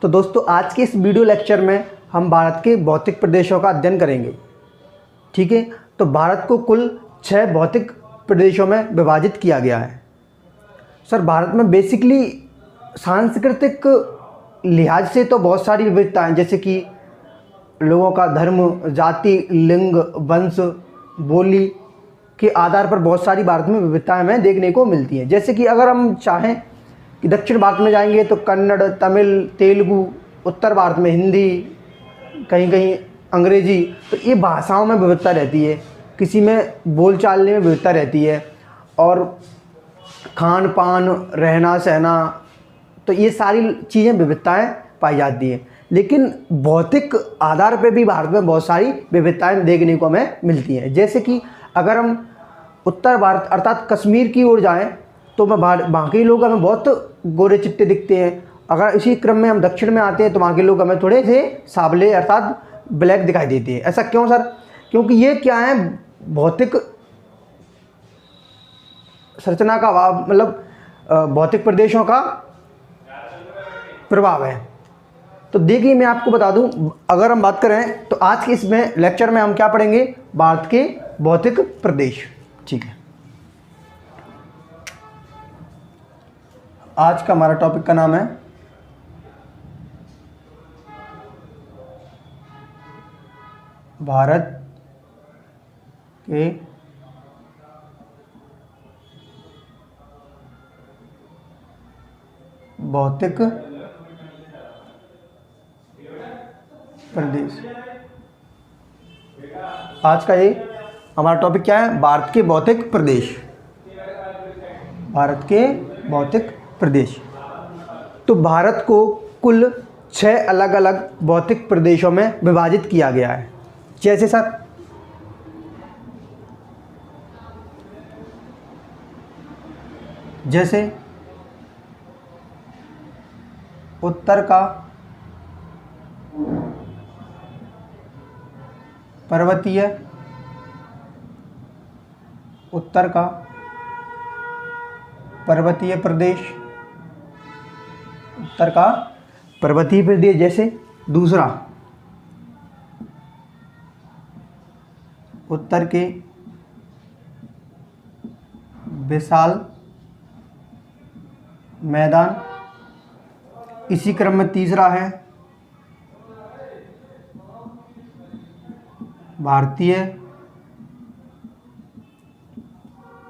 तो दोस्तों आज के इस वीडियो लेक्चर में हम भारत के भौतिक प्रदेशों का अध्ययन करेंगे। ठीक है, तो भारत को कुल 6 भौतिक प्रदेशों में विभाजित किया गया है। सर भारत में बेसिकली सांस्कृतिक लिहाज से तो बहुत सारी विविधताएं, जैसे कि लोगों का धर्म, जाति, लिंग, वंश, बोली के आधार पर बहुत सारी भारत में विविधताएं हमें देखने को मिलती हैं। जैसे कि अगर हम चाहें कि दक्षिण भारत में जाएंगे तो कन्नड़, तमिल, तेलुगु, उत्तर भारत में हिंदी, कहीं कहीं अंग्रेजी, तो ये भाषाओं में विविधता रहती है, किसी में बोलचाल में विविधता रहती है, और खान पान, रहना सहना, तो ये सारी चीज़ें विविधताएं पाई जाती हैं। लेकिन भौतिक आधार पर भी भारत में बहुत सारी विविधताएं देखने को हमें मिलती हैं। जैसे कि अगर हम उत्तर भारत अर्थात कश्मीर की ओर जाएं तो वहाँ के लोग हमें बहुत गोरे चिट्टे दिखते हैं। अगर इसी क्रम में हम दक्षिण में आते हैं तो वहाँ के लोग हमें थोड़े से सावले अर्थात ब्लैक दिखाई देते हैं। ऐसा क्यों सर? क्योंकि ये क्या है, भौतिक संरचना का अभाव, मतलब भौतिक प्रदेशों का प्रभाव है। तो देखिए मैं आपको बता दूं, अगर हम बात करें तो आज के इसमें लेक्चर में हम क्या पढ़ेंगे, भारत के भौतिक प्रदेश। ठीक है, आज का हमारा टॉपिक का नाम है भारत के भौतिक प्रदेश। आज का ये हमारा टॉपिक क्या है, भारत के भौतिक प्रदेश। भारत के भौतिक प्रदेश। तो भारत को कुल 6 अलग अलग भौतिक प्रदेशों में विभाजित किया गया है। जैसे सर जैसे उत्तर का पर्वतीय, उत्तर का पर्वतीय प्रदेश, उत्तर का पर्वतीय प्रदेश। जैसे दूसरा उत्तर के विशाल मैदान। इसी क्रम में तीसरा है भारतीय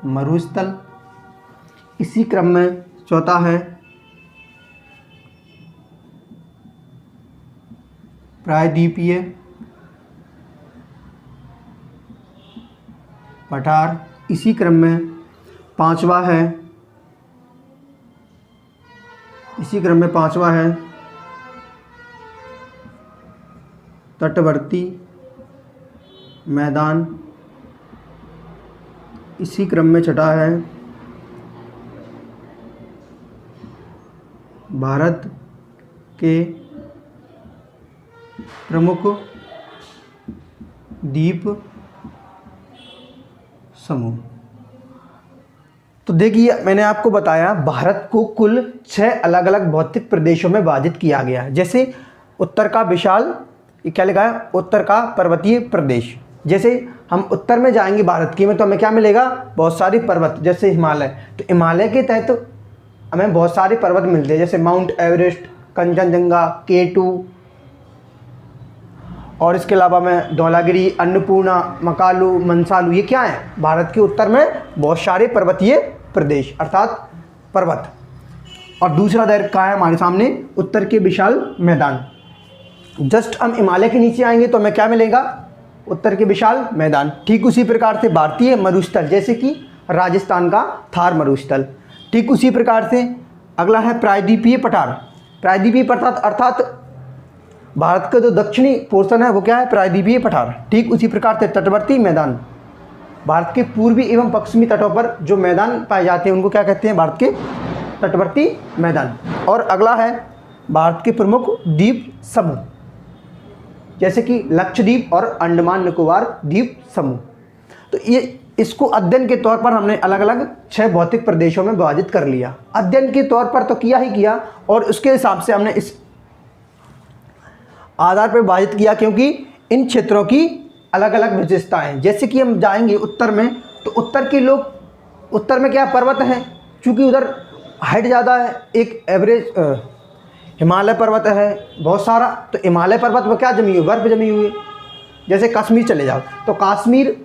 मरुस्थल। इसी क्रम में चौथा है प्रायद्वीपीय पठार। इसी क्रम में पांचवा है तटवर्ती मैदान। इसी क्रम में छठा है भारत के प्रमुख द्वीप समूह। तो देखिए मैंने आपको बताया भारत को कुल 6 अलग अलग भौतिक प्रदेशों में विभाजित किया गया है। जैसे उत्तर का विशाल, ये क्या लिखा है, उत्तर का पर्वतीय प्रदेश। जैसे हम उत्तर में जाएंगे भारत की में तो हमें क्या मिलेगा, बहुत सारी पर्वत, जैसे हिमालय। तो हिमालय के तहत हमें बहुत सारे पर्वत मिलते हैं, जैसे माउंट एवरेस्ट, कंचनजंगा, K2, और इसके अलावा में धौलागिरी, अन्नपूर्णा, मकालू, मंसालू। ये क्या है, भारत के उत्तर में बहुत सारे पर्वतीय प्रदेश अर्थात पर्वत। और दूसरा दर का है हमारे सामने उत्तर के विशाल मैदान। जस्ट हम हिमालय के नीचे आएंगे तो हमें क्या मिलेगा, उत्तर के विशाल मैदान। ठीक उसी प्रकार से भारतीय मरुस्थल, जैसे कि राजस्थान का थार मरुस्थल। ठीक उसी प्रकार से अगला है प्रायद्वीपीय पठार। प्रायद्वीपीय पठार अर्थात भारत का जो दक्षिणी पोर्शन है वो क्या है, प्रायद्वीपीय पठार। ठीक उसी प्रकार से तटवर्ती मैदान, भारत के पूर्वी एवं पश्चिमी तटों पर जो मैदान पाए जाते हैं उनको क्या कहते हैं, भारत के तटवर्ती मैदान। और अगला है भारत के प्रमुख द्वीप समूह, जैसे कि लक्षद्वीप और अंडमान निकोबार द्वीप समूह। तो ये इसको अध्ययन के तौर पर हमने अलग अलग 6 भौतिक प्रदेशों में विभाजित कर लिया। अध्ययन के तौर पर तो किया ही किया, और उसके हिसाब से हमने इस आधार पर विभाजित किया, क्योंकि इन क्षेत्रों की अलग अलग विशेषताएं हैं। जैसे कि हम जाएंगे उत्तर में, तो उत्तर के लोग, उत्तर में क्या पर्वत है, चूँकि उधर हाइट ज़्यादा है, एक एवरेज हिमालय पर्वत है बहुत सारा, तो हिमालय पर्वत में क्या जमी हुई, बर्फ़ जमी हुई है। जैसे कश्मीर चले जाओ तो कश्मीर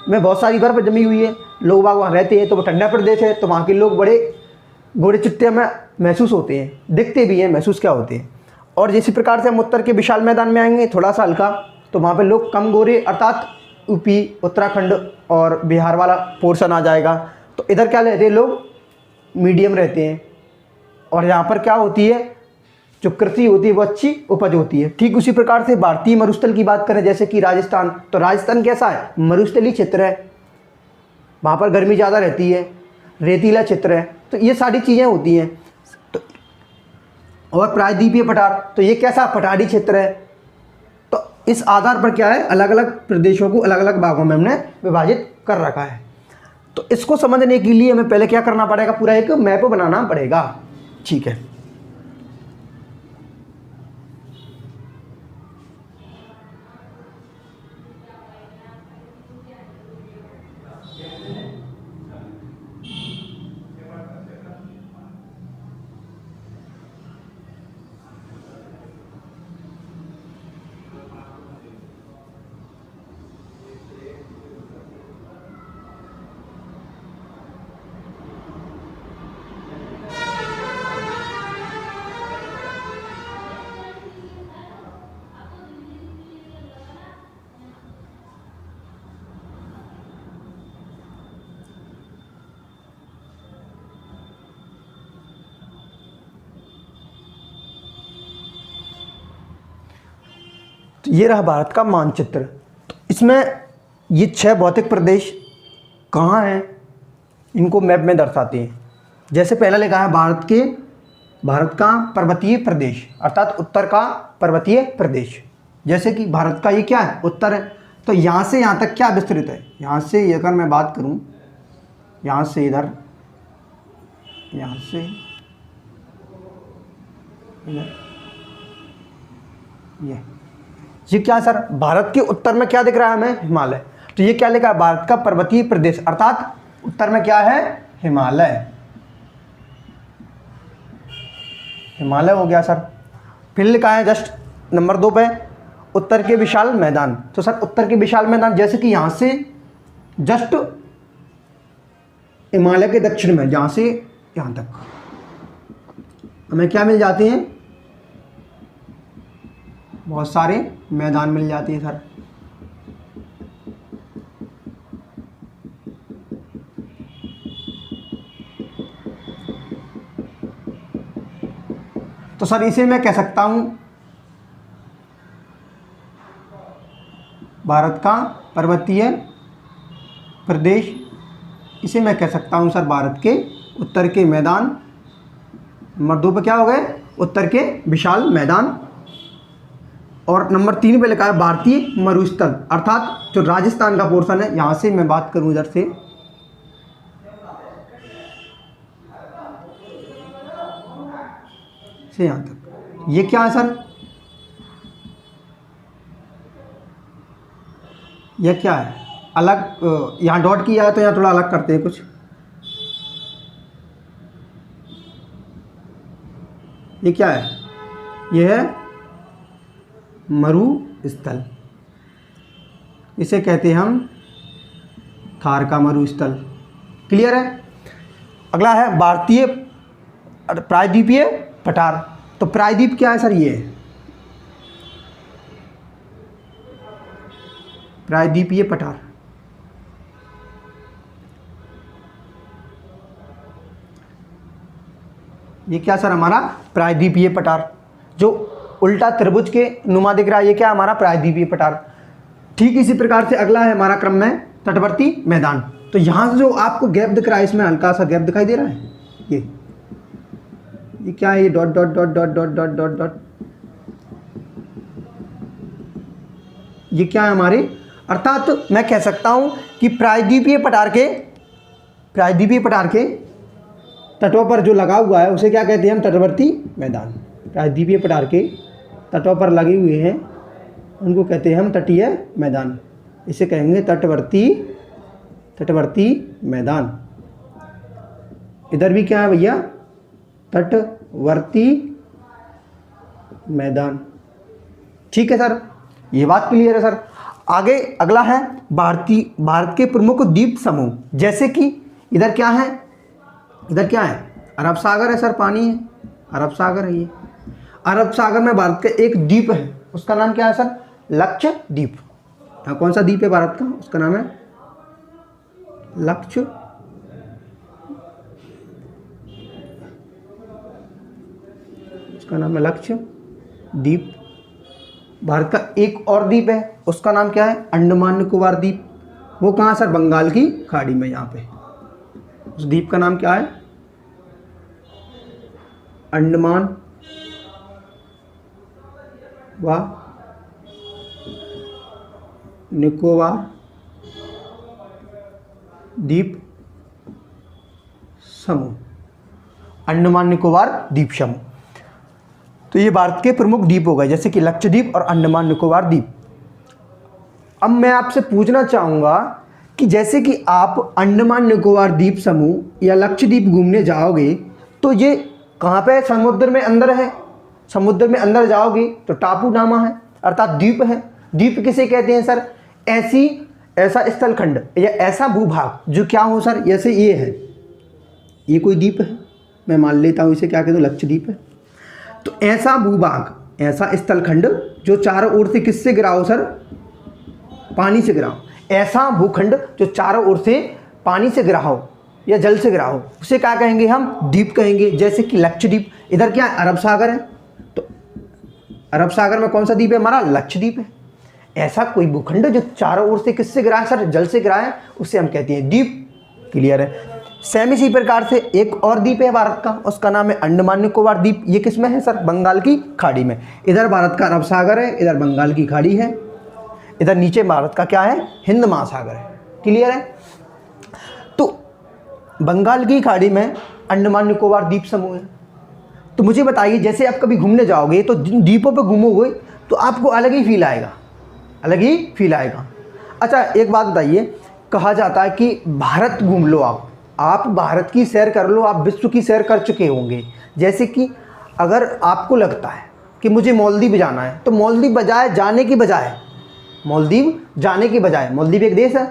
में बहुत सारी बर्फ़ जमी हुई है, लोग बाग वहाँ रहते हैं, तो वो ठंडा प्रदेश है, तो वहाँ के लोग बड़े गोरे चिट्टे में महसूस होते हैं, दिखते भी हैं, महसूस क्या होते हैं। और जिस प्रकार से हम उत्तर के विशाल मैदान में आएंगे थोड़ा सा हल्का, तो वहाँ पे लोग कम गोरे, अर्थात यूपी, उत्तराखंड और बिहार वाला पोर्शन आ जाएगा। तो इधर क्या रहते हैं लोग, मीडियम रहते हैं। और यहाँ पर क्या होती है, जो कृषि होती है वो अच्छी उपज होती है। ठीक उसी प्रकार से भारतीय मरुस्थल की बात करें, जैसे कि राजस्थान, तो राजस्थान कैसा है, मरुस्थलीय क्षेत्र है, वहाँ पर गर्मी ज़्यादा रहती है, रेतीला क्षेत्र है, तो ये सारी चीज़ें होती हैं। तो और प्रायद्वीपीय पठार, तो ये कैसा पठारी क्षेत्र है। तो इस आधार पर क्या है, अलग अलग प्रदेशों को अलग अलग भागों में हमने विभाजित कर रखा है। तो इसको समझने के लिए हमें पहले क्या करना पड़ेगा, पूरा एक मैप बनाना पड़ेगा। ठीक है, तो ये रहा भारत का मानचित्र। तो इसमें ये 6 भौतिक प्रदेश कहाँ हैं, इनको मैप में दर्शाते हैं। जैसे पहला लिखा है भारत का पर्वतीय प्रदेश, अर्थात उत्तर का पर्वतीय प्रदेश। जैसे कि भारत का ये क्या है, उत्तर है, तो यहाँ से यहाँ तक क्या विस्तृत है। यहाँ से अगर मैं बात करूँ, यहाँ से इधर, यहाँ से इधर, ये क्या है सर, भारत के उत्तर में क्या दिख रहा है हमें, हिमालय। तो ये क्या लिखा है, भारत का पर्वतीय प्रदेश, अर्थात उत्तर में क्या है, हिमालय। हिमालय हो गया सर। फिर लिखा है जस्ट नंबर 2 पे उत्तर के विशाल मैदान। तो सर उत्तर के विशाल मैदान, जैसे कि यहाँ से जस्ट हिमालय के दक्षिण में, जहाँ से यहाँ तक हमें क्या मिल जाते हैं, बहुत सारे मैदान मिल जाते हैं सर। तो सर इसे मैं कह सकता हूँ भारत का पर्वतीय प्रदेश, इसे मैं कह सकता हूँ सर भारत के उत्तर के मैदान। नंबर 2 पे क्या हो गए, उत्तर के विशाल मैदान। और नंबर 3 पे लिखा है भारतीय मरुस्थल, अर्थात जो राजस्थान का पोर्शन है। यहाँ से मैं बात करूँ इधर से यहाँ तक, ये क्या है सर, यह क्या है, अलग यहाँ डॉट किया है, तो यहाँ थोड़ा अलग करते हैं कुछ। ये क्या है, ये है मरुस्थल, इसे कहते हैं हम थार का मरुस्थल। क्लियर है। अगला है भारतीय प्रायद्वीपीय पठार। तो प्रायद्वीप क्या है सर, ये प्रायद्वीपीय पठार। ये क्या सर, हमारा प्रायद्वीपीय पठार, जो उल्टा त्रिभुज के नुमा दिख रहा है, ये क्या हमारा प्रायद्वीपीय पठार। ठीक इसी प्रकार से अगला है हमारा क्रम में तटवर्ती मैदान। तो यहाँ से जो आपको गैप दिख रहा है, इसमें हल्का सा गैप दिखाई दे रहा है, ये क्या है, ये dot dot dot dot dot dot dot dot, ये क्या है हमारे, अर्थात मैं कह सकता हूँ कि प्रायद्वीपीय पठार के तटों पर जो लगा हुआ है उसे क्या कहते हैं हम, तटवर्ती मैदान। प्रायद्वीपीय पठार के तटों पर लगे हुए हैं उनको कहते हैं हम तटीय मैदान। इसे कहेंगे तटवर्ती मैदान। इधर भी क्या है भैया, तटवर्ती मैदान। ठीक है सर, ये बात क्लियर है सर। आगे अगला है भारत के प्रमुख द्वीप समूह। जैसे कि इधर क्या है, अरब सागर है सर, पानी है, अरब सागर है ये। अरब सागर में भारत का एक द्वीप है, उसका नाम क्या है सर, लक्षद्वीप। कौन सा द्वीप है भारत का, उसका नाम है लक्षद्वीप। भारत का एक और द्वीप है, उसका नाम क्या है, अंडमान निकोबार द्वीप। वो कहाँ सर, बंगाल की खाड़ी में। यहाँ पे उस द्वीप का नाम क्या है, अंडमान व निकोबार द्वीप समूह, अंडमान निकोबार द्वीप समूह। तो ये भारत के प्रमुख द्वीप हो गए, जैसे कि लक्षद्वीप और अंडमान निकोबार द्वीप। अब मैं आपसे पूछना चाहूँगा कि जैसे कि आप अंडमान निकोबार द्वीप समूह या लक्षद्वीप घूमने जाओगे तो ये कहाँ पे है, समुद्र में अंदर है। समुद्र में अंदर जाओगे तो टापू नामा है, अर्थात द्वीप है। द्वीप किसे कहते हैं सर, ऐसा स्थलखंड या ऐसा भूभाग जो क्या हो सर, जैसे ये है, ये कोई द्वीप है, मैं मान लेता हूँ इसे क्या कहते हैं, लक्षद्वीप है। तो ऐसा भूभाग, ऐसा स्थलखंड जो चारों ओर से किससे घिरा हो सर, पानी से घिरा हो। ऐसा भूखंड जो चारों ओर से पानी से घिरा हो या जल से घिरा हो, उसे क्या कहेंगे हम, द्वीप कहेंगे। जैसे कि लक्षद्वीप, इधर क्या है, अरब सागर है, तो अरब सागर में कौन सा द्वीप है हमारा, लक्षद्वीप है। ऐसा कोई भूखंड जो चारों ओर से किससे घिरा है सर, जल से घिरा है, उसे हम कहते हैं द्वीप। क्लियर है। सेम इसी प्रकार से एक और द्वीप है भारत का, उसका नाम है अंडमान निकोबार द्वीप। ये किस में है सर, बंगाल की खाड़ी में। इधर भारत का अरब सागर है, इधर बंगाल की खाड़ी है, इधर नीचे भारत का क्या है, हिंद महासागर है। क्लियर है। तो बंगाल की खाड़ी में अंडमान निकोबार द्वीप समूह है। तो मुझे बताइए, जैसे आप कभी घूमने जाओगे तो जिन द्वीपों पर घूमोगे तो आपको अलग ही फील आएगा, अलग ही फील आएगा। अच्छा एक बात बताइए, कहा जाता है कि भारत घूम लो, आप भारत की सैर कर लो, आप विश्व की सैर कर चुके होंगे। जैसे कि अगर आपको लगता है कि मुझे मालदीव जाना है, तो मालदीव जाने की बजाय मालदीव एक देश है,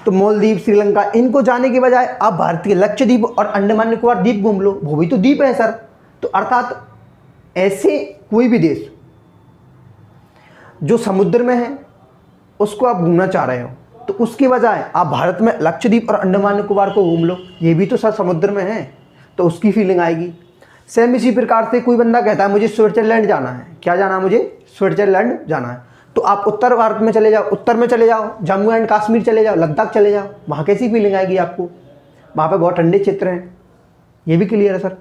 तो मालदीव, श्रीलंका, इनको जाने के बजाय आप भारत के लक्षद्वीप और अंडमान निकोबार द्वीप घूम लो, वो भी तो द्वीप है सर। तो अर्थात ऐसे कोई भी देश जो समुद्र में है उसको आप घूमना चाह रहे हो, तो उसके बजाय आप भारत में लक्षद्वीप और अंडमान निकोबार को घूम लो, ये भी तो सर समुद्र में है, तो उसकी फीलिंग आएगी। सेम इसी प्रकार से कोई बंदा कहता है मुझे स्विट्जरलैंड जाना है, क्या जाना है, मुझे स्विट्जरलैंड जाना है, तो आप उत्तर भारत में चले जाओ, उत्तर में चले जाओ, जम्मू एंड कश्मीर चले जाओ, लद्दाख चले जाओ, वहाँ कैसी फीलिंग आएगी आपको, वहाँ पे बहुत ठंडे क्षेत्र हैं। ये भी क्लियर है सर।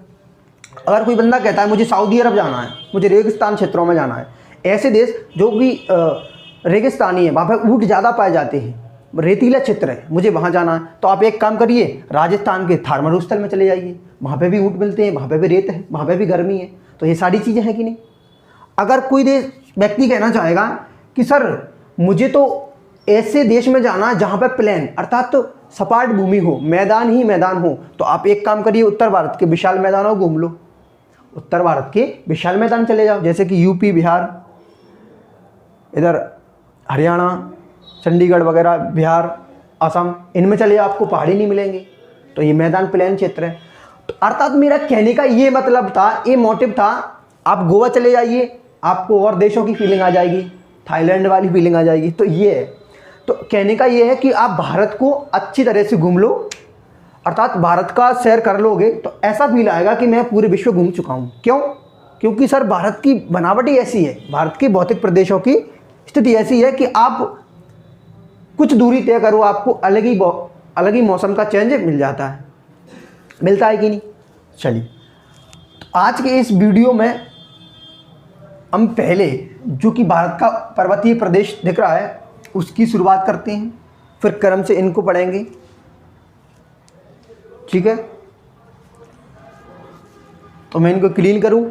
अगर कोई बंदा कहता है मुझे सऊदी अरब जाना है, मुझे रेगिस्तान क्षेत्रों में जाना है, ऐसे देश जो भी रेगिस्तानी है, वहाँ पे ऊँट ज़्यादा पाए जाते हैं, रेतीला क्षेत्र है, मुझे वहाँ जाना है, तो आप एक काम करिए, राजस्थान के थार मरुस्थल में चले जाइए, वहाँ पे भी ऊँट मिलते हैं, वहाँ पे भी रेत है, वहाँ पे भी गर्मी है। तो ये सारी चीज़ें हैं कि नहीं। अगर कोई व्यक्ति कहना चाहेगा कि सर मुझे तो ऐसे देश में जाना है जहाँ पर प्लेन अर्थात तो सपाट भूमि हो, मैदान ही मैदान हो, तो आप एक काम करिए, उत्तर भारत के विशाल मैदानों को घूम लो, उत्तर भारत के विशाल मैदान चले जाओ, जैसे कि यूपी, बिहार, इधर हरियाणा, चंडीगढ़ वगैरह, बिहार, असम, इनमें चले जाओ, आपको पहाड़ी नहीं मिलेंगे, तो ये मैदान प्लेन क्षेत्र है। तो अर्थात मेरा कहने का ये मतलब था, ये मोटिव था, आप गोवा चले जाइए, आपको और देशों की फीलिंग आ जाएगी, थाईलैंड वाली फीलिंग आ जाएगी। तो ये है, तो कहने का ये है कि आप भारत को अच्छी तरह से घूम लो, अर्थात भारत का सैर कर लोगे तो ऐसा फील आएगा कि मैं पूरे विश्व घूम चुका हूँ। क्यों? क्योंकि सर भारत की बनावट ही ऐसी है, भारत के भौतिक प्रदेशों की स्थिति ऐसी है कि आप कुछ दूरी तय करो, आपको अलग ही मौसम का चेंज मिल जाता है, मिलता है कि नहीं। चलिए, तो आज के इस वीडियो में हम पहले जो कि भारत का पर्वतीय प्रदेश दिख रहा है उसकी शुरुआत करते हैं, फिर क्रम से इनको पढ़ेंगे, ठीक है। तो मैं इनको क्लीन करूं,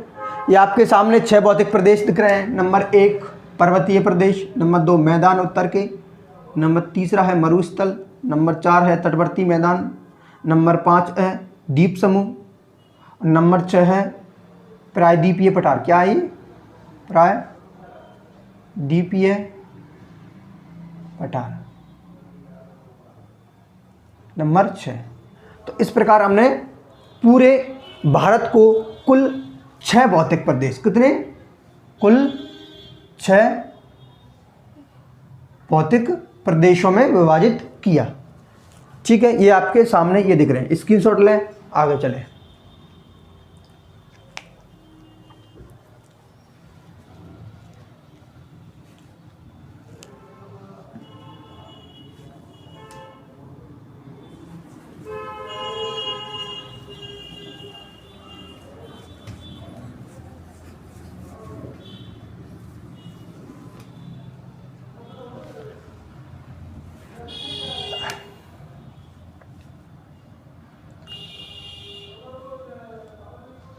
ये आपके सामने 6 भौतिक प्रदेश दिख रहे हैं। नंबर 1 पर्वतीय प्रदेश, नंबर 2 मैदान उत्तर के, नंबर 3 है मरुस्थल, नंबर 4 है तटवर्ती मैदान, नंबर 5 है द्वीप समूह, नंबर 6 है प्रायद्वीपीय पठार। क्या है ये? प्रायद्वीपीय पठार, नंबर 6। तो इस प्रकार हमने पूरे भारत को कुल 6 भौतिक प्रदेश, कितने? कुल 6 भौतिक प्रदेशों में विभाजित किया। ठीक है, ये आपके सामने ये दिख रहे हैं, स्क्रीनशॉट लें, आगे चलें।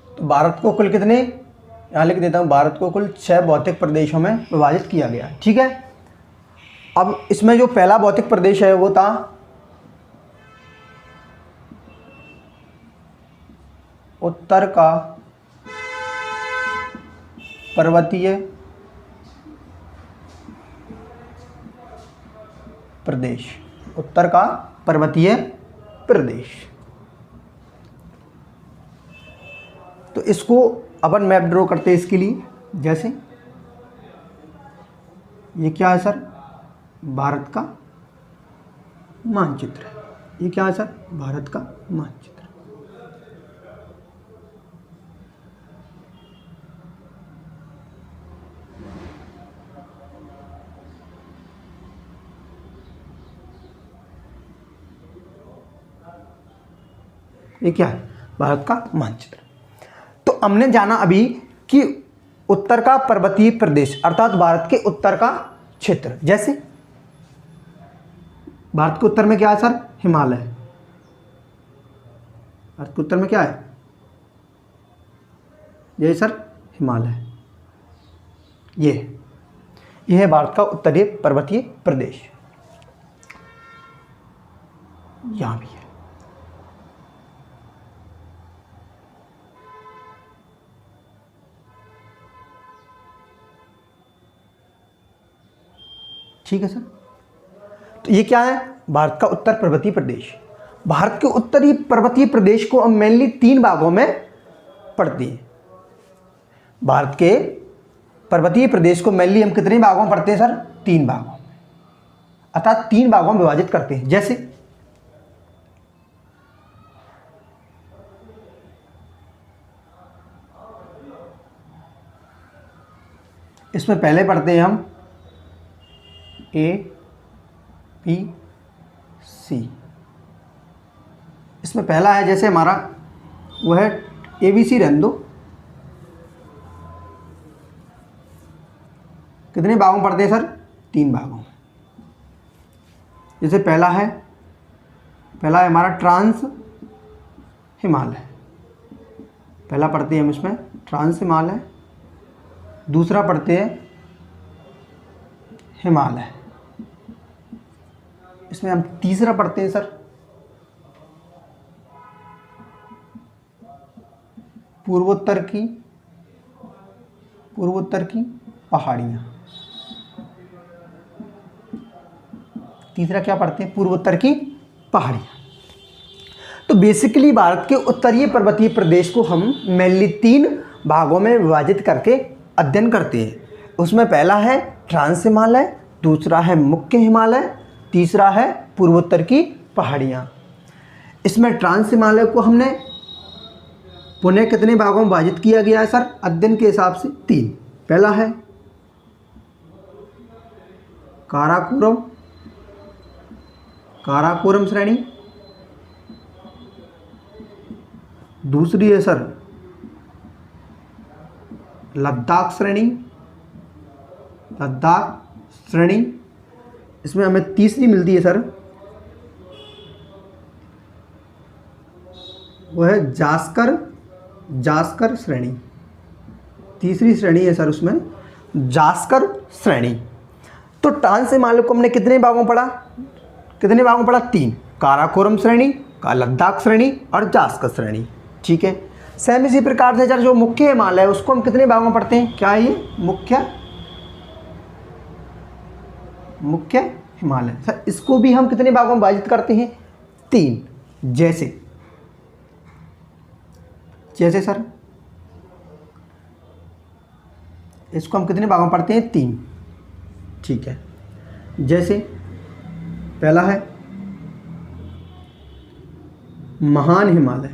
तो भारत को कुल कितने, यहाँ लिख देता हूँ, भारत को कुल 6 भौतिक प्रदेशों में विभाजित किया गया। ठीक है, अब इसमें जो पहला भौतिक प्रदेश है वो था उत्तर का पर्वतीय प्रदेश, उत्तर का पर्वतीय प्रदेश। तो इसको अपन मैप ड्रॉ करते हैं इसके लिए। जैसे ये क्या है सर? भारत का मानचित्र। ये क्या है सर? भारत का मानचित्र। ये क्या है? भारत का मानचित्र। तो हमने जाना अभी कि उत्तर का पर्वतीय प्रदेश अर्थात भारत के उत्तर का क्षेत्र। जैसे भारत के उत्तर में क्या है सर? हिमालय। भारत के उत्तर में क्या है? ये सर हिमालय। ये है भारत का उत्तरीय पर्वतीय प्रदेश। यहां भी है। ठीक है सर। तो ये क्या है? भारत का उत्तर पर्वतीय प्रदेश। भारत के उत्तरी पर्वतीय प्रदेश को हम मेनली 3 भागों में पढ़ते हैं। भारत के पर्वतीय प्रदेश को मेनली हम कितने भागों में पढ़ते हैं सर? 3 भागों में, अर्थात 3 भागों में विभाजित करते हैं। जैसे इसमें पहले पढ़ते हैं हम A, B, C। इसमें पहला है जैसे हमारा वो है ABC, रहने दो। कितने भागों में पढ़ते हैं सर? 3 भागों में। जैसे पहला है हमारा ट्रांस हिमालय। पहला पढ़ते हैं हम इसमें ट्रांस हिमालय। दूसरा पढ़ते हैं हिमालय। इसमें हम तीसरा पढ़ते हैं सर पूर्वोत्तर की पहाड़ियाँ। तीसरा क्या पढ़ते हैं? पूर्वोत्तर की पहाड़ियाँ। तो बेसिकली भारत के उत्तरीय पर्वतीय प्रदेश को हम मेनली 3 भागों में विभाजित करके अध्ययन करते हैं। उसमें पहला है ट्रांस हिमालय, दूसरा है मुख्य हिमालय, तीसरा है पूर्वोत्तर की पहाड़ियाँ। इसमें ट्रांस हिमालय को हमने पुनः कितने भागों में विभाजित किया गया है सर? अध्ययन के हिसाब से 3। पहला है काराकोरम श्रेणी, दूसरी है सर लद्दाख श्रेणी। इसमें हमें तीसरी मिलती है सर, वो है जास्कर श्रेणी। तीसरी श्रेणी है सर उसमें जास्कर श्रेणी। तो ट्रांस हिमालय को हमने कितने भागों में पढ़ा, कितने भागों में पढ़ा, 3, काराकोरम श्रेणी, लद्दाख श्रेणी और जास्कर श्रेणी। ठीक है, सेम इसी प्रकार से सर जो मुख्य हिमालय है उसको हम कितने भागों में पढ़ते हैं, क्या है ये मुख्य हिमालय। सर इसको भी हम कितने भागों में विभाजित करते हैं, 3। जैसे सर इसको हम कितने भागों में पढ़ते हैं, 3। ठीक है, जैसे पहला है महान हिमालय,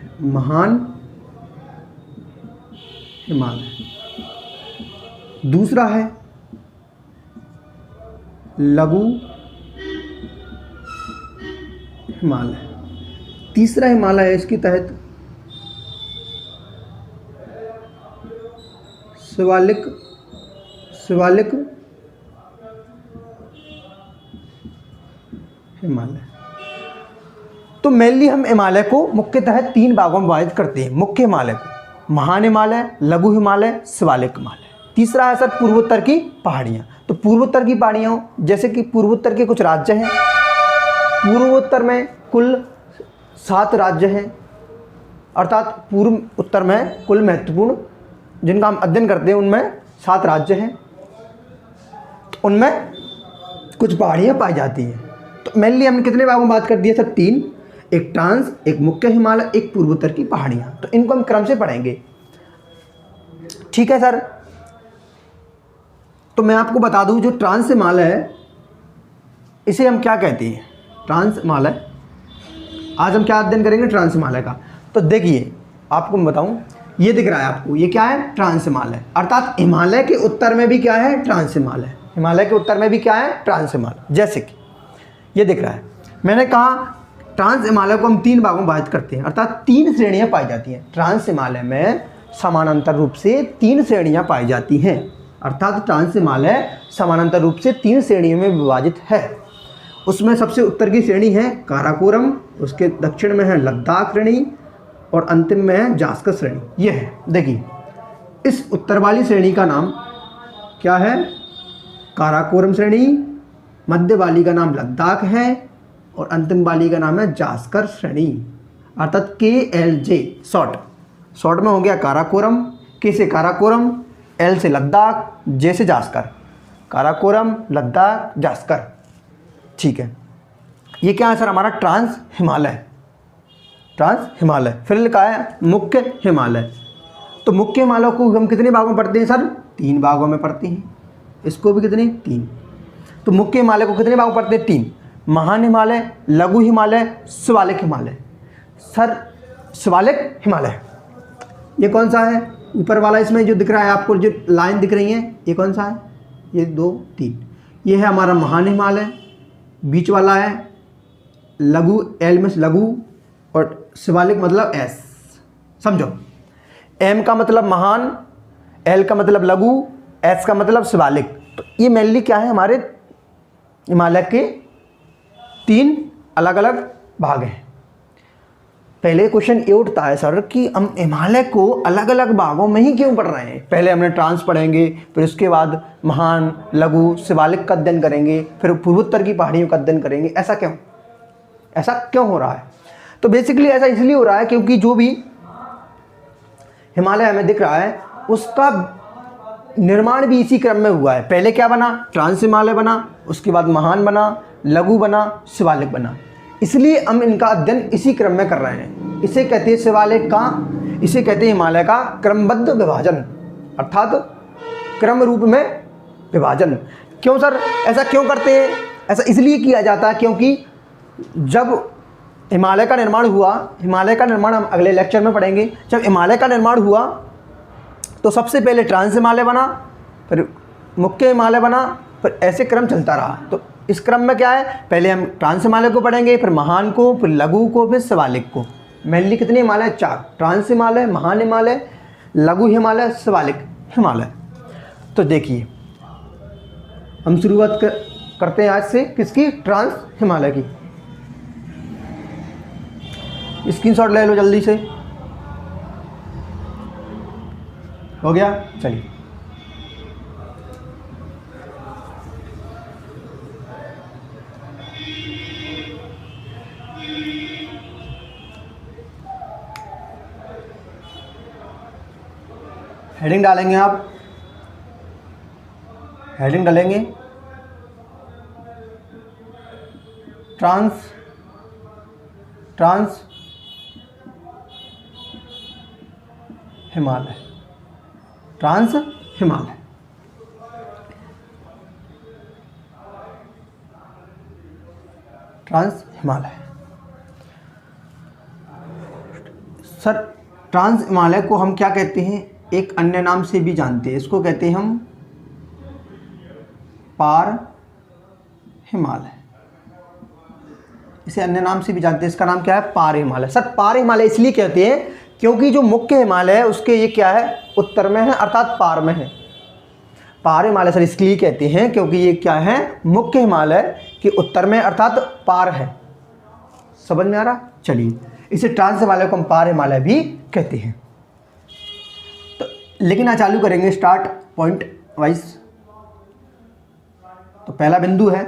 दूसरा है लघु हिमालय, तीसरा हिमालय है इसके तहत शिवालिक हिमालय। तो मेनली हम हिमालय को मुख्य तहत 3 भागों में विभाजित करते हैं। मुख्य हिमालय को महान हिमालय, लघु हिमालय, शिवालिक हिमालय। तीसरा है सर पूर्वोत्तर की पहाड़ियाँ। तो पूर्वोत्तर की पहाड़ियाँ जैसे कि पूर्वोत्तर के कुछ राज्य हैं, पूर्वोत्तर में कुल 7 राज्य हैं, अर्थात पूर्व उत्तर में कुल महत्वपूर्ण जिनका हम अध्ययन करते हैं उनमें 7 राज्य हैं, उनमें कुछ पहाड़ियाँ पाई जाती हैं। तो मेनली हमने कितने भागों में बात कर दिया सर, 3, एक ट्रांस, एक मुख्य हिमालय, एक पूर्वोत्तर की पहाड़ियाँ। तो इनको हम क्रम से पढ़ेंगे। ठीक है सर, तो मैं आपको बता दूं जो ट्रांस हिमालय है इसे हम क्या कहते हैं, ट्रांस हिमालय। आज हम क्या अध्ययन करेंगे, ट्रांस हिमालय का। तो देखिए आपको मैं बताऊं, ये दिख रहा है आपको, ये क्या है, ट्रांस हिमालय। अर्थात हिमालय के उत्तर में भी क्या है, ट्रांस हिमालय। हिमालय के उत्तर में भी क्या है, ट्रांस हिमालय। जैसे कि ये दिख रहा है, मैंने कहा ट्रांस हिमालय को हम 3 भागों में विभाजित करते हैं, अर्थात 3 श्रेणियां पाई जाती हैं। ट्रांस हिमालय में समानांतर रूप से 3 श्रेणियां पाई जाती हैं, अर्थात ट्रांस हिमालय समानांतर रूप से 3 श्रेणियों में विभाजित है। उसमें सबसे उत्तर की श्रेणी है काराकोरम, उसके दक्षिण में है लद्दाख श्रेणी और अंतिम में है जास्कर श्रेणी। ये है, देखिए इस उत्तर वाली श्रेणी का नाम क्या है, काराकोरम श्रेणी, मध्य वाली का नाम लद्दाख है और अंतिम वाली का नाम है जास्कर श्रेणी, अर्थात KLJ शॉर्ट में हो गया काराकोरम, के से काराकोरम, L से लद्दाख, J से जास्कर, काराकोरम, लद्दाख, जास्कर। ठीक है, ये क्या है सर, हमारा ट्रांस हिमालय। फिर लिखा है मुख्य हिमालय। तो मुख्य हिमालय को हम कितने भागों में पढ़ते हैं सर, 3 भागों में पढ़ते हैं। इसको भी कितने, 3। तो मुख्य हिमालय को कितने भागों में पढ़ते हैं, 3। महान हिमालय, लघु हिमालय, शिवालिक हिमालय। सर शिवालिक हिमालय ये कौन सा है, ऊपर वाला इसमें जो दिख रहा है आपको, जो लाइन दिख रही है ये कौन सा है, ये 2, 3। ये है हमारा महान हिमालय, बीच वाला है लघु, L में लघु और शिवालिक मतलब S, समझो। M का मतलब महान, L का मतलब लघु, S का मतलब शिवालिक। तो ये मेनली क्या है, हमारे हिमालय के 3 अलग अलग भाग हैं। पहले क्वेश्चन ये उठता है सर कि हम हिमालय को अलग अलग भागों में ही क्यों पढ़ रहे हैं। पहले हमने ट्रांस पढ़ेंगे, फिर उसके बाद महान, लघु, शिवालिक का अध्ययन करेंगे, फिर पूर्वोत्तर की पहाड़ियों का अध्ययन करेंगे। ऐसा क्यों हो रहा है? तो बेसिकली ऐसा इसलिए हो रहा है क्योंकि जो भी हिमालय हमें दिख रहा है उसका निर्माण भी इसी क्रम में हुआ है। पहले क्या बना, ट्रांस हिमालय बना, उसके बाद महान बना, लघु बना, शिवालिक बना। इसलिए हम इनका अध्ययन इसी क्रम में कर रहे हैं। इसे कहते हैं शिवालिक का, इसे कहते हैं हिमालय का क्रमबद्ध विभाजन, अर्थात क्रम रूप में विभाजन। क्यों सर ऐसा क्यों करते हैं? ऐसा इसलिए किया जाता है क्योंकि जब हिमालय का निर्माण हुआ, हिमालय का निर्माण हम अगले लेक्चर में पढ़ेंगे। जब हिमालय का निर्माण हुआ तो सबसे पहले ट्रांस हिमालय बना, फिर मुख्य हिमालय बना, फिर ऐसे क्रम चलता रहा। तो इस क्रम में क्या है, पहले हम ट्रांस हिमालय को पढ़ेंगे, फिर महान को, फिर लघु को, फिर शिवालिक को। मेनली कितने हिमालय? 4, ट्रांस हिमालय, महान हिमालय, लघु हिमालय, शिवालिक हिमालय। तो देखिए हम शुरुआत करते हैं आज से किसकी, ट्रांस हिमालय की। स्क्रीनशॉट ले लो जल्दी से, हो गया, चलिए। हेडिंग डालेंगे आप, हेडिंग डालेंगे trans Himalaya, trans Himalaya. Trans Himalaya. Sir trans Himalaya को हम क्या कहते हैं, एक अन्य नाम से भी जानते हैं, इसको कहते हैं हम पार हिमालय। इसे अन्य नाम से भी जानते हैं, इसका नाम क्या है, पार हिमालय। सर पार हिमालय इसलिए कहते हैं क्योंकि जो मुख्य हिमालय है उसके ये क्या है, उत्तर में है, अर्थात पार में है। पार हिमालय सर इसलिए कहते हैं क्योंकि ये क्या है, मुख्य हिमालय के उत्तर में अर्थात पार है। समझ में आ रहा? चलिए, इसे ट्रांस हिमालय को हम पार हिमालय भी कहते हैं। तो लेकिन आज चालू करेंगे स्टार्ट पॉइंट वाइज। तो पहला बिंदु है,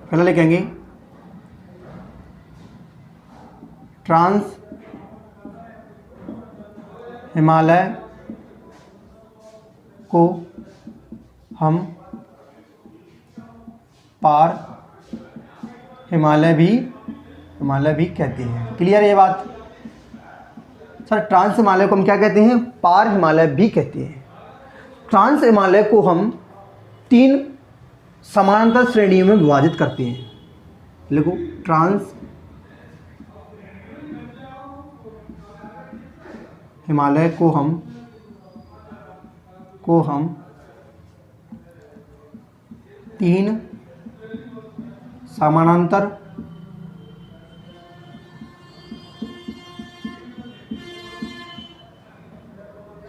पहला लिखेंगे ट्रांस हिमालय को हम पार हिमालय भी कहते हैं। क्लियर है ये बात? सर ट्रांस हिमालय को हम क्या कहते हैं, पार हिमालय भी कहते हैं। ट्रांस हिमालय को हम 3 समानांतर श्रेणियों में विभाजित करते हैं। लिखो, ट्रांस हिमालय को हम 3 समानांतर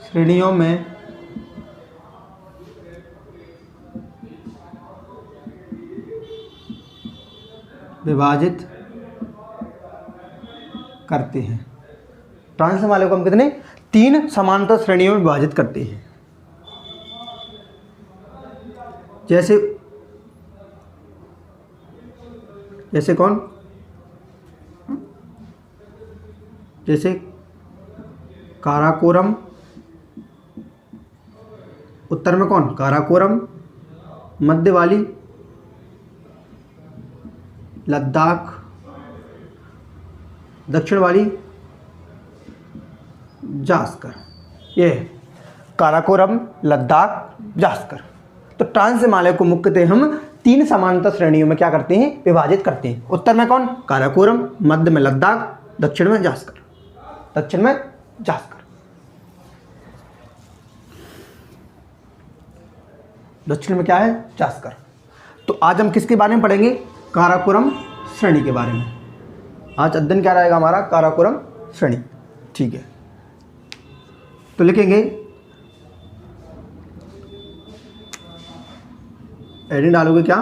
श्रेणियों में विभाजित करते हैं। ट्रांस हिमालय को हम कितने, 3 समानांतर श्रेणियों में विभाजित करते हैं। जैसे कौन, जैसे काराकोरम, उत्तर में कौन, काराकोरम, मध्य वाली लद्दाख, दक्षिण वाली जास्कर। ये काराकोरम, लद्दाख, जास्कर। तो ट्रांस हिमालय को मुख्यतः हम 3 समानांतर श्रेणियों में क्या करते हैं, विभाजित करते हैं। उत्तर में कौन, काराकोरम, मध्य में लद्दाख, दक्षिण में जास्कर, दक्षिण में जास्कर। दक्षिण में क्या है, जास्कर। तो आज हम किसके बारे में पढ़ेंगे, काराकोरम श्रेणी के बारे में। आज अध्ययन क्या रहेगा हमारा, काराकोरम श्रेणी। ठीक है, तो लिखेंगे, हेडिंग डालोगे क्या,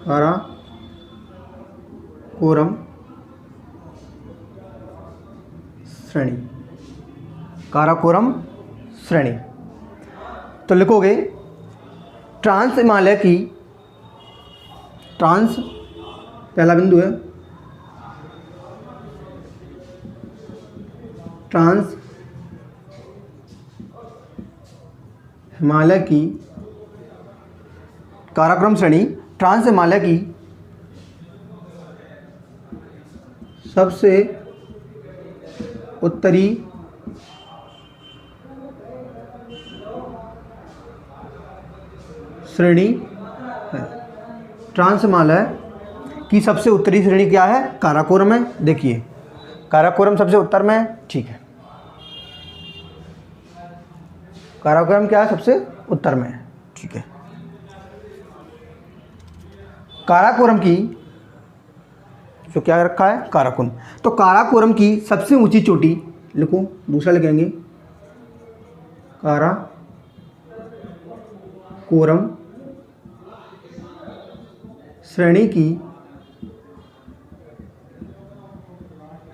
काराकोरम श्रेणी, काराकोरम श्रेणी। तो लिखोगे ट्रांस हिमालय की, ट्रांस पहला बिंदु है, ट्रांस हिमालय की काराकोरम श्रेणी, ट्रांस हिमालय की सबसे उत्तरी श्रेणी है। ट्रांस हिमालय की सबसे उत्तरी श्रेणी क्या है, काराकोरम है। देखिए, काराकोरम सबसे उत्तर में है, ठीक है, काराकोरम क्या है, सबसे उत्तर में है, ठीक है। काराकोरम की जो क्या रखा है, काराकोरम, तो काराकोरम की सबसे ऊंची चोटी, लिखो दूसरा लिखेंगे, काराकोरम श्रेणी की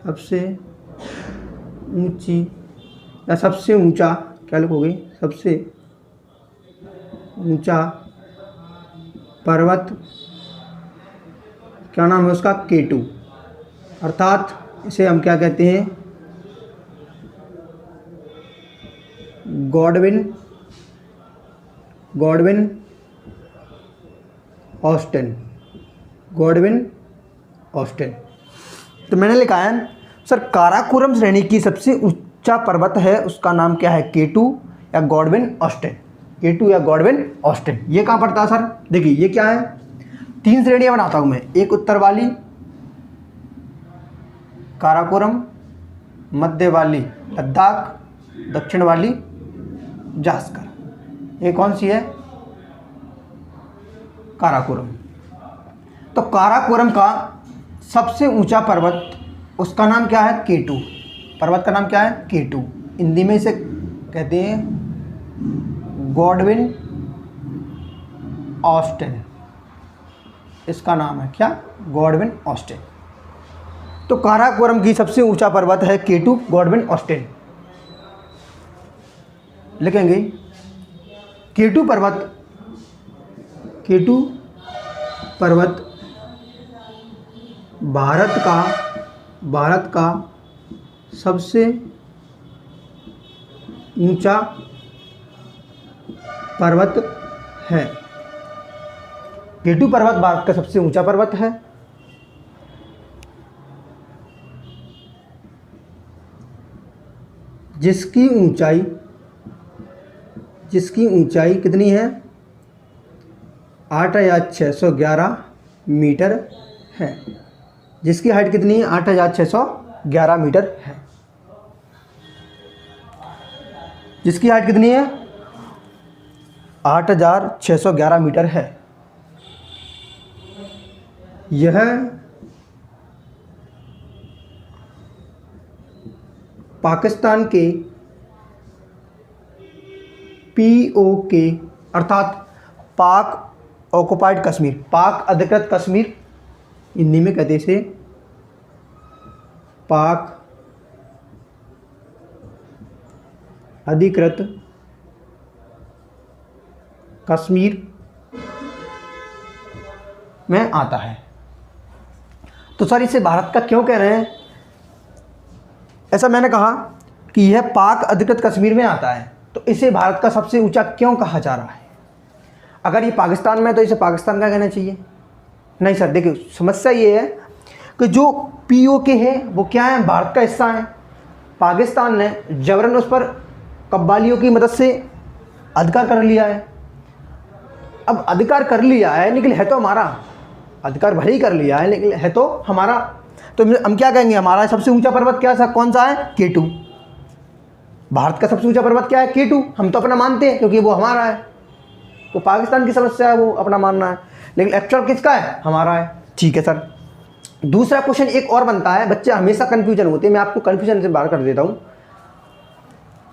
सबसे ऊंची या सबसे ऊंचा, क्या लिखोगे, सबसे ऊंचा पर्वत, क्या नाम है उसका, K2, अर्थात इसे हम क्या कहते हैं, गॉडविन ऑस्टिन। तो मैंने लिखा है सर, काराकोरम श्रेणी की सबसे ऊंचा पर्वत है, उसका नाम क्या है, K2 या गॉडविन ऑस्टिन। K2 या गॉडविन ऑस्टिन, ये कहाँ पड़ता है सर? देखिए ये क्या है, 3 श्रेणियाँ बनाता हूँ मैं, एक उत्तर वाली काराकोरम, मध्य वाली लद्दाख, दक्षिण वाली जास्कर। ये कौन सी है? काराकोरम। तो काराकोरम का सबसे ऊंचा पर्वत, उसका नाम क्या है, K2। पर्वत का नाम क्या है, K2। हिंदी में इसे कहते हैं गॉडविन ऑस्टिन, इसका नाम है क्या, गॉडविन ऑस्टिन। तो काराकोरम की सबसे ऊंचा पर्वत है K2 गॉडविन ऑस्टिन। लिखेंगे K2 पर्वत भारत का सबसे ऊंचा पर्वत है। K2 पर्वत भारत का सबसे ऊंचा पर्वत है। जिसकी ऊंचाई कितनी है, 8611 मीटर है। जिसकी हाइट कितनी है, 8611 मीटर है। जिसकी हाइट कितनी है, 8611 मीटर है। यह पाकिस्तान के POK अर्थात पाक ऑक्युपाइड कश्मीर, पाक अधिकृत कश्मीर, हिंदी में कहते इसे पाक अधिकृत कश्मीर में आता है। तो सर इसे भारत का क्यों कह रहे हैं? ऐसा मैंने कहा कि यह पाक अधिकृत कश्मीर में आता है, तो इसे भारत का सबसे ऊंचा क्यों कहा जा रहा है? अगर ये पाकिस्तान में है तो इसे पाकिस्तान का कहना चाहिए। नहीं सर, देखिए समस्या ये है कि जो POK है वो क्या है, भारत का हिस्सा है। पाकिस्तान ने जबरन उस पर कब्बालियों की मदद से अधिकार कर लिया है। अब अधिकार कर लिया है लेकिन है तो हमारा, अधिकार भले ही कर लिया है लेकिन है तो हमारा। तो हम क्या कहेंगे, हमारा सबसे ऊंचा पर्वत क्या कौन सा है, K2। भारत का सबसे ऊंचा पर्वत क्या है, K2। हम तो अपना मानते हैं क्योंकि वो हमारा है। वो पाकिस्तान की समस्या है, वो अपना मानना है, लेकिन एक्चुअल किसका है, हमारा है। ठीक है सर। दूसरा क्वेश्चन एक और बनता है, बच्चे हमेशा कन्फ्यूजन होते हैं, मैं आपको कन्फ्यूजन से बाहर कर देता हूँ।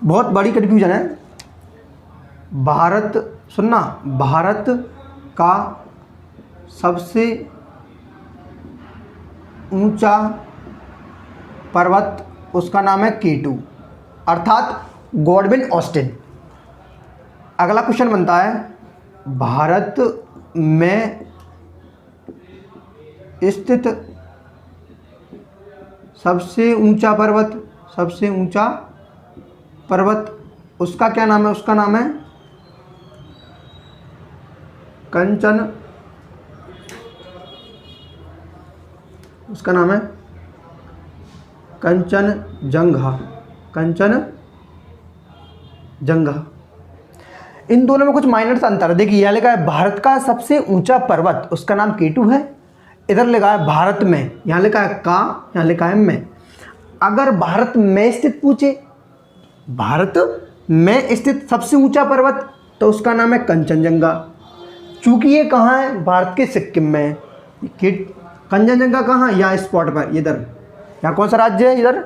बहुत बड़ी कन्फ्यूजन है। भारत का सबसे ऊंचा पर्वत, उसका नाम है K2 अर्थात गॉडविन ऑस्टिन। अगला क्वेश्चन बनता है, भारत में स्थित सबसे ऊंचा पर्वत, उसका क्या नाम है, उसका नाम है कंचन, उसका नाम है कंचनजंगा। इन दोनों में कुछ माइनर सा अंतर है। देखिए यहाँ लिखा है भारत का सबसे ऊंचा पर्वत, उसका नाम K2 है। इधर लिखा है भारत में, यहाँ लिखा है का, यहाँ लिखा है में। अगर भारत में स्थित पूछे, भारत में स्थित सबसे ऊंचा पर्वत, तो उसका नाम है कंचनजंगा। चूंकि ये कहाँ है, भारत के सिक्किम में है। कंचनजंगा कहाँ, यहाँ स्पॉट पर, इधर। यहाँ कौन सा राज्य है, इधर।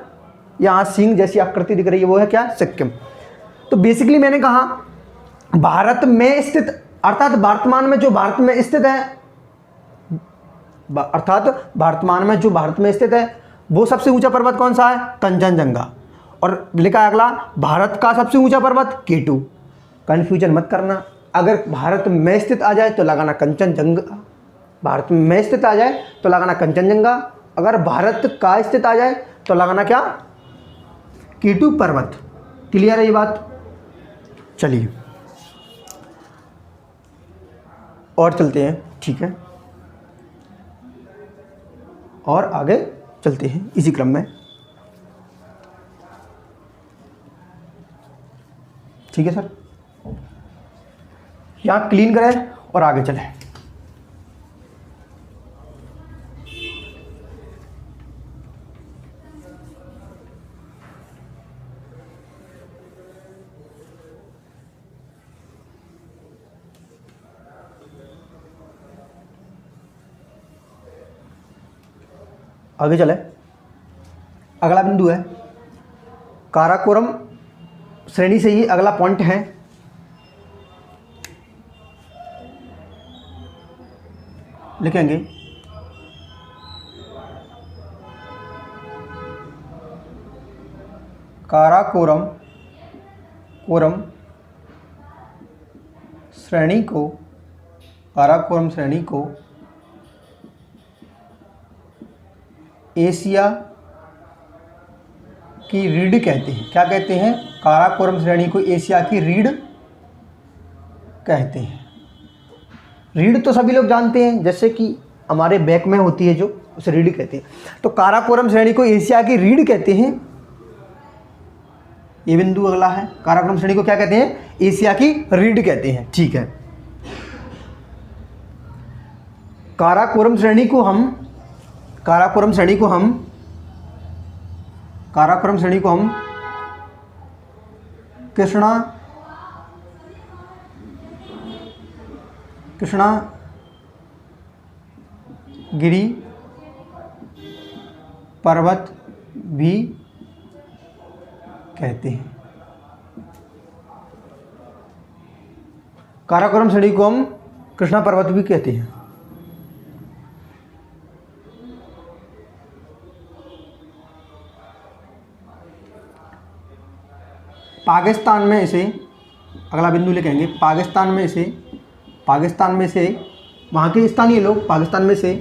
यहाँ सिंह जैसी आकृति दिख रही है, वो है क्या, सिक्किम। तो बेसिकली मैंने कहा भारत में स्थित अर्थात वर्तमान में जो भारत में स्थित है, अर्थात वर्तमान में जो भारत में स्थित है वो सबसे ऊंचा पर्वत कौन सा है, कंचनजंगा। और लिखा है अगला, भारत का सबसे ऊंचा पर्वत K2। कंफ्यूजन मत करना, अगर भारत में स्थित आ जाए तो लगाना कंचनजंगा, भारत में स्थित आ जाए तो लगाना कंचनजंगा, अगर भारत का स्थित आ जाए तो लगाना क्या, K2 पर्वत। क्लियर है ये बात? चलिए और चलते हैं, ठीक है, और आगे चलते हैं इसी क्रम में, ठीक है सर। यहाँ क्लीन करें और आगे चलें। आगे चले। अगला बिंदु है काराकोरम श्रेणी से ही अगला पॉइंट है लिखेंगे काराकोरम श्रेणी को एशिया की रीढ़ कहते हैं। क्या कहते हैं? काराकोरम श्रेणी को एशिया की रीढ़ कहते हैं। रीढ़ तो सभी लोग जानते हैं, जैसे कि हमारे बैक में होती है जो, उसे रीढ़ कहते हैं। तो काराकोरम श्रेणी को एशिया की रीढ़ कहते हैं। ये बिंदु अगला है, काराकोरम श्रेणी को क्या कहते हैं? एशिया की रीढ़ कहते हैं, ठीक है। काराकोरम श्रेणी को हम कृष्णागिरी पर्वत भी कहते हैं। काराकोरम श्रेणी को हम कृष्णा पर्वत भी कहते हैं। पाकिस्तान में इसे, अगला बिंदु लिखेंगे, पाकिस्तान में से वहाँ के स्थानीय लोग पाकिस्तान में से,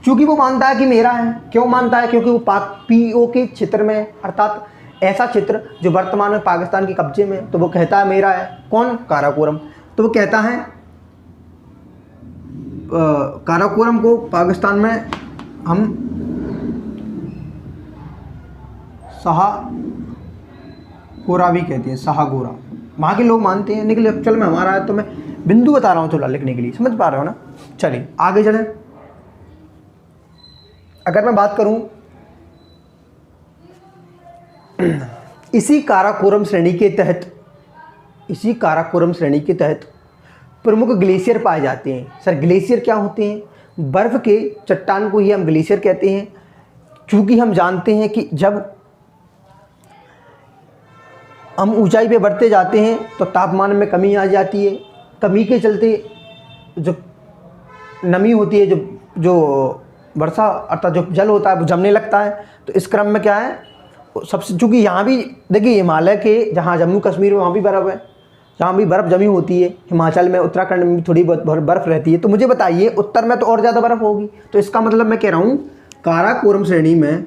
क्योंकि वो मानता है कि मेरा है। क्यों मानता है? क्योंकि वो PO के क्षेत्र में, अर्थात ऐसा क्षेत्र जो वर्तमान में पाकिस्तान के कब्जे में, तो वो कहता है मेरा है। कौन? काराकोरम। तो वो कहता है काराकोरम को पाकिस्तान में हम शाहगोरा भी कहते हैं, शाहगोरा। वहाँ के लोग मानते हैं, लेकिन एक्चुअल में हमारा है। तो मैं बिंदु बता रहा हूँ थोड़ा लिखने के लिए, समझ पा रहे हो ना? चलिए आगे चलें। अगर मैं बात करूँ इसी काराकोरम श्रेणी के तहत प्रमुख ग्लेशियर पाए जाते हैं। सर ग्लेशियर क्या होते हैं? बर्फ़ के चट्टान को ही हम ग्लेशियर कहते हैं, क्योंकि हम जानते हैं कि जब हम ऊंचाई पे बढ़ते जाते हैं तो तापमान में कमी आ जाती है। कमी के चलते जो नमी होती है, जो वर्षा अर्थात जो जल होता है वो जमने लगता है। तो इस क्रम में क्या है, सबसे, चूँकि यहाँ भी देखिए हिमालय के, जहाँ जम्मू कश्मीर में वहाँ भी बर्फ़ है, जहाँ भी बर्फ़ जमी होती है, हिमाचल में, उत्तराखंड में भी थोड़ी बहुत बर्फ़ रहती है। तो मुझे बताइए उत्तर में तो और ज़्यादा बर्फ़ होगी। तो इसका मतलब मैं कह रहा हूँ काराकोरम श्रेणी में,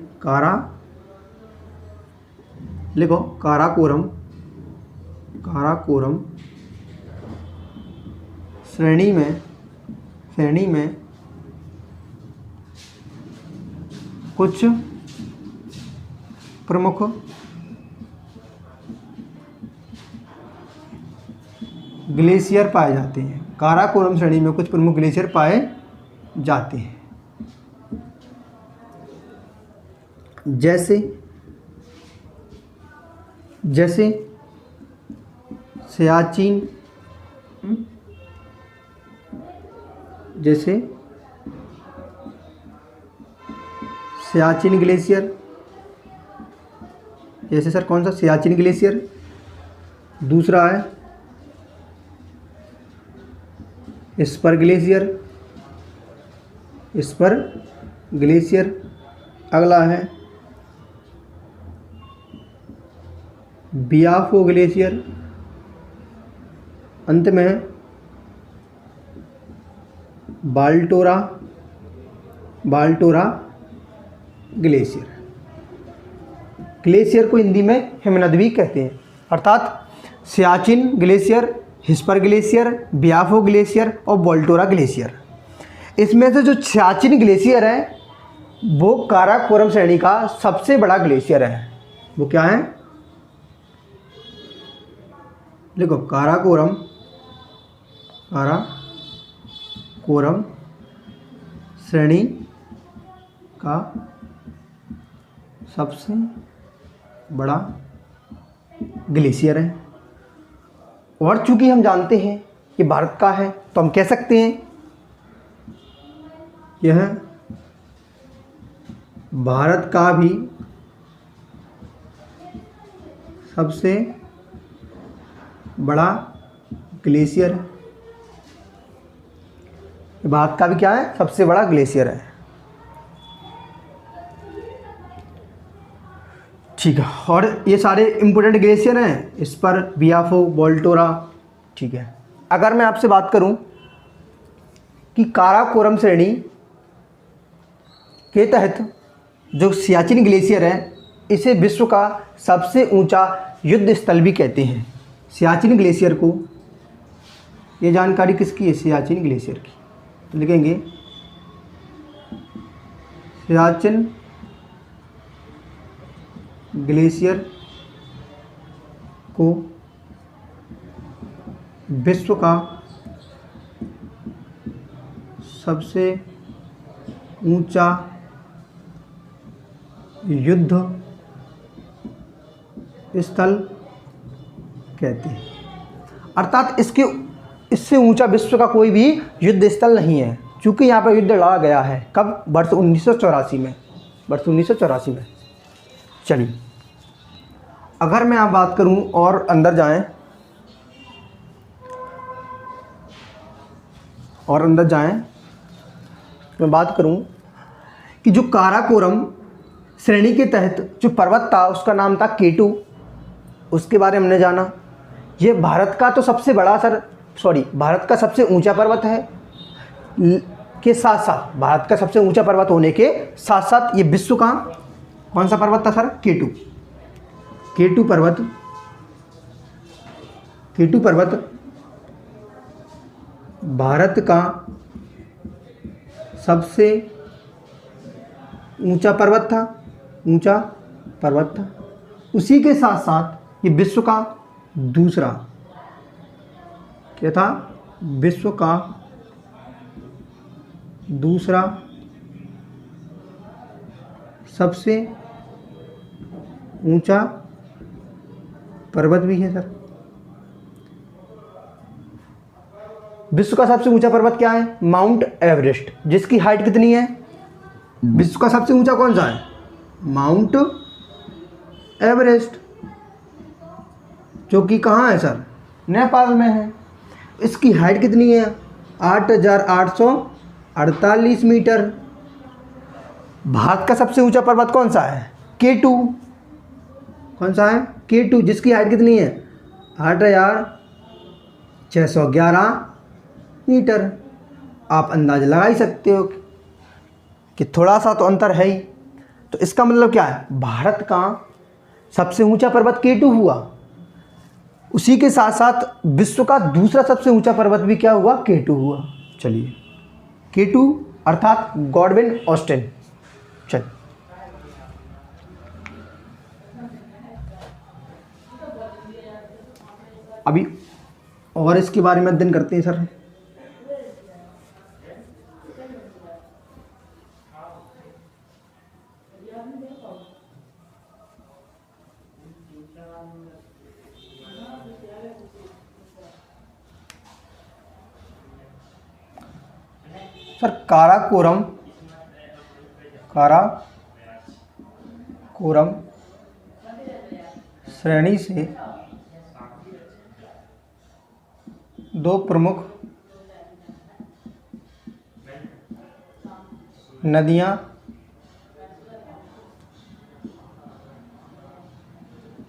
लिखो काराकोरम श्रेणी में कुछ प्रमुख ग्लेशियर पाए जाते हैं। काराकोरम श्रेणी में कुछ प्रमुख ग्लेशियर पाए जाते हैं, जैसे सियाचिन, सियाचिन ग्लेशियर। जैसे सर कौन सा? सियाचिन ग्लेशियर। दूसरा है स्पर ग्लेशियर। अगला है बियाफो ग्लेशियर। अंत में है बाल्टोरा ग्लेशियर। ग्लेशियर को हिंदी में हिमनद भी कहते हैं, अर्थात Siachen glacier, Hispar glacier, Biafo glacier और वोल्टोरा ग्लेशियर। इसमें से जो सियाचिन ग्लेशियर है वो काराकोरम श्रेणी का सबसे बड़ा ग्लेशियर है। वो क्या है? देखो, काराकोरम श्रेणी का सबसे बड़ा ग्लेशियर है। और चूंकि हम जानते हैं कि भारत का है तो हम कह सकते हैं यह भारत का भी सबसे बड़ा ग्लेशियर है। भारत का भी क्या है? सबसे बड़ा ग्लेशियर है। ठीक है, और ये सारे इम्पोर्टेंट ग्लेशियर हैं, इस पर बियाफो, वोल्टोरा। ठीक है, अगर मैं आपसे बात करूं कि काराकोरम श्रेणी के तहत जो सियाचिन ग्लेशियर है इसे विश्व का सबसे ऊंचा युद्ध स्थल भी कहते हैं। सियाचिन ग्लेशियर को, ये जानकारी किसकी है? सियाचिन ग्लेशियर की। तो लिखेंगे सियाचिन ग्लेशियर को विश्व का सबसे ऊंचा युद्ध स्थल कहते हैं। अर्थात इससे ऊंचा विश्व का कोई भी युद्ध स्थल नहीं है, क्योंकि यहाँ पर युद्ध लड़ा गया है। कब? वर्ष 1984 में। वर्ष 1984 में। चलिए, अगर मैं आप बात करूं और अंदर जाएं, तो मैं बात करूं कि जो काराकोरम श्रेणी के तहत जो पर्वत था उसका नाम था K2। उसके बारे में हमने जाना। ये भारत का तो सबसे बड़ा भारत का सबसे ऊंचा पर्वत है के साथ साथ, भारत का सबसे ऊंचा पर्वत होने के साथ साथ ये विश्व का कौन सा पर्वत था सर? K2। K2 पर्वत भारत का सबसे ऊंचा पर्वत था। उसी के साथ साथ ये विश्व का दूसरा, क्या था? विश्व का दूसरा सबसे ऊंचा पर्वत भी है सर। विश्व का सबसे ऊंचा पर्वत क्या है? माउंट एवरेस्ट, जिसकी हाइट कितनी है? विश्व का सबसे ऊंचा कौन सा है? माउंट एवरेस्ट, जो कि कहाँ है सर? नेपाल में है। इसकी हाइट कितनी है? 8,848 मीटर। भारत का सबसे ऊंचा पर्वत कौन सा है? K2। कौन सा है? K2, जिसकी हाइट कितनी है? 8,611 मीटर। आप अंदाज़ा लगा ही सकते हो कि थोड़ा सा तो अंतर है ही। तो इसका मतलब क्या है? भारत का सबसे ऊंचा पर्वत K2 हुआ, उसी के साथ साथ विश्व का दूसरा सबसे ऊंचा पर्वत भी क्या हुआ? K2 हुआ। चलिए, K2 अर्थात गॉडविन ऑस्टिन। चल, अभी और इसके बारे में अध्ययन करते हैं सर। सर, काराकोरम श्रेणी से दो प्रमुख नदियां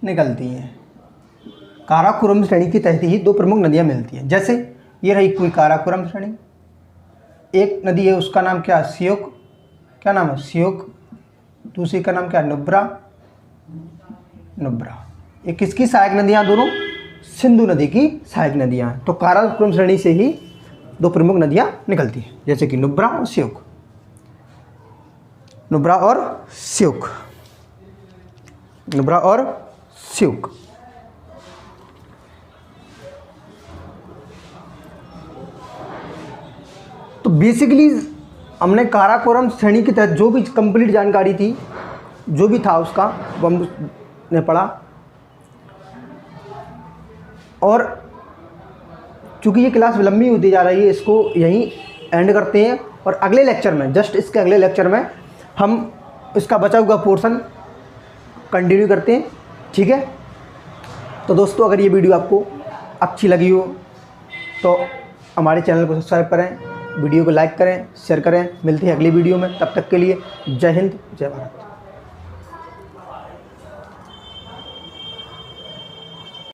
निकलती हैं। काराकोरम श्रेणी के तहत ही दो प्रमुख नदियां मिलती हैं। जैसे ये रही कोई काराकोरम श्रेणी, एक नदी है उसका नाम क्या? श्योक। क्या नाम है? श्योक। दूसरी का नाम क्या है, नुब्रा। नुब्रा ये किसकी सहायक नदियाँ, दोनों सिंधु नदी की सहायक नदियाँ हैं। तो काराकोरम श्रेणी से ही दो प्रमुख नदियाँ निकलती हैं, जैसे कि नुब्रा और स्योक। नुब्रा और स्योक, नुब्रा और स्योक। तो बेसिकली हमने काराकोरम श्रेणी के तहत जो भी कंप्लीट जानकारी थी, जो भी था उसका, वो हमने पढ़ा। और चूँकि ये क्लास लंबी होती जा रही है, इसको यहीं एंड करते हैं और अगले लेक्चर में, जस्ट इसके अगले लेक्चर में हम इसका बचा हुआ पोर्शन कंटिन्यू करते हैं। ठीक है, तो दोस्तों अगर ये वीडियो आपको अच्छी लगी हो तो हमारे चैनल को सब्सक्राइब करें, वीडियो को लाइक करें, शेयर करें। मिलते हैं अगली वीडियो में, तब तक के लिए जय हिंद, जय भारत।